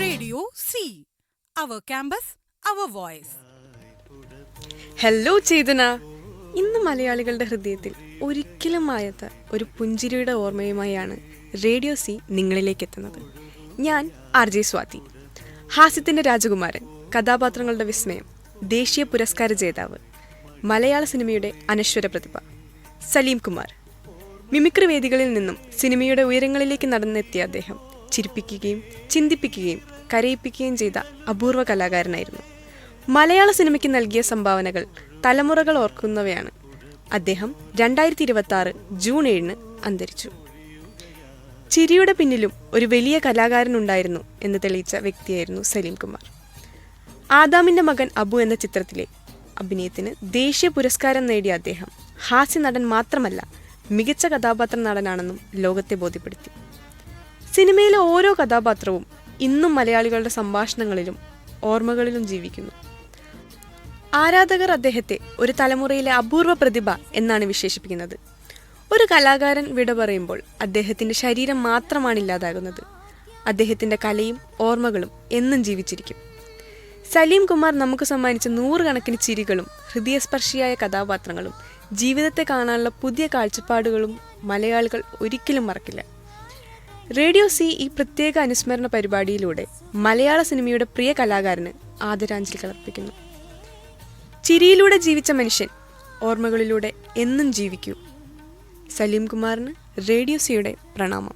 Radio C. Our campus, our voice. Hello Chetana. ഇന്ന് മലയാളികളുടെ ഹൃദയത്തിൽ ഒരിക്കലും മായാത്ത ഒരു പുഞ്ചിരിയുടെ ഓർമ്മയുമായാണ് റേഡിയോ സി നിങ്ങളിലേക്ക് എത്തുന്നത്. ഞാൻ RJ സ്വാതി. ഹാസ്യത്തിൻ്റെ രാജകുമാരൻ, കഥാപാത്രങ്ങളുടെ വിസ്മയം, ദേശീയ പുരസ്കാര ജേതാവ്, മലയാള സിനിമയുടെ അനശ്വര പ്രതിഭ സലീം കുമാർ. മിമിക്രി വേദികളിൽ നിന്നും സിനിമയുടെ ഉയരങ്ങളിലേക്ക് നടന്നെത്തിയ അദ്ദേഹം ചിരിപ്പിക്കുകയും ചിന്തിപ്പിക്കുകയും കരയിപ്പിക്കുകയും ചെയ്ത അപൂർവ കലാകാരനായിരുന്നു. മലയാള സിനിമയ്ക്ക് നൽകിയ സംഭാവനകൾ തലമുറകൾ ഓർക്കുന്നവയാണ്. അദ്ദേഹം 2026 ജൂൺ 7 അന്തരിച്ചു. ചിരിയുടെ പിന്നിലും ഒരു വലിയ കലാകാരനുണ്ടായിരുന്നു എന്ന് തെളിയിച്ച വ്യക്തിയായിരുന്നു സലീം കുമാർ. ആദാമിൻ്റെ മകൻ അബു എന്ന ചിത്രത്തിലെ അഭിനയത്തിന് ദേശീയ പുരസ്കാരം നേടിയ അദ്ദേഹം ഹാസ്യ നടൻ മാത്രമല്ല, മികച്ച കഥാപാത്ര നടനാണെന്നും ലോകത്തെ ബോധ്യപ്പെടുത്തി. സിനിമയിലെ ഓരോ കഥാപാത്രവും ഇന്നും മലയാളികളുടെ സംഭാഷണങ്ങളിലും ഓർമ്മകളിലും ജീവിക്കുന്നു. ആരാധകർ അദ്ദേഹത്തെ ഒരു തലമുറയിലെ അപൂർവ പ്രതിഭ എന്നാണ് വിശേഷിപ്പിക്കുന്നത്. ഒരു കലാകാരൻ വിട പറയുമ്പോൾ അദ്ദേഹത്തിൻ്റെ ശരീരം മാത്രമാണ് ഇല്ലാതാകുന്നത്. അദ്ദേഹത്തിൻ്റെ കലയും ഓർമ്മകളും എന്നും ജീവിച്ചിരിക്കും. സലീം കുമാർ നമുക്ക് സമ്മാനിച്ച 100 കണക്കിന് ചിരികളും ഹൃദയസ്പർശിയായ കഥാപാത്രങ്ങളും ജീവിതത്തെ കാണാനുള്ള പുതിയ കാഴ്ചപ്പാടുകളും മലയാളികൾ ഒരിക്കലും മറക്കില്ല. റേഡിയോ സി ഈ പ്രത്യേക അനുസ്മരണ പരിപാടിയിലൂടെ മലയാള സിനിമയുടെ പ്രിയ കലാകാരന് ആദരാഞ്ജലികൾ അർപ്പിക്കുന്നു. ചിരിയിലൂടെ ജീവിച്ച മനുഷ്യൻ ഓർമ്മകളിലൂടെ എന്നും ജീവിക്കൂ. സലീം കുമാറിന് റേഡിയോ സിയുടെ പ്രണാമം.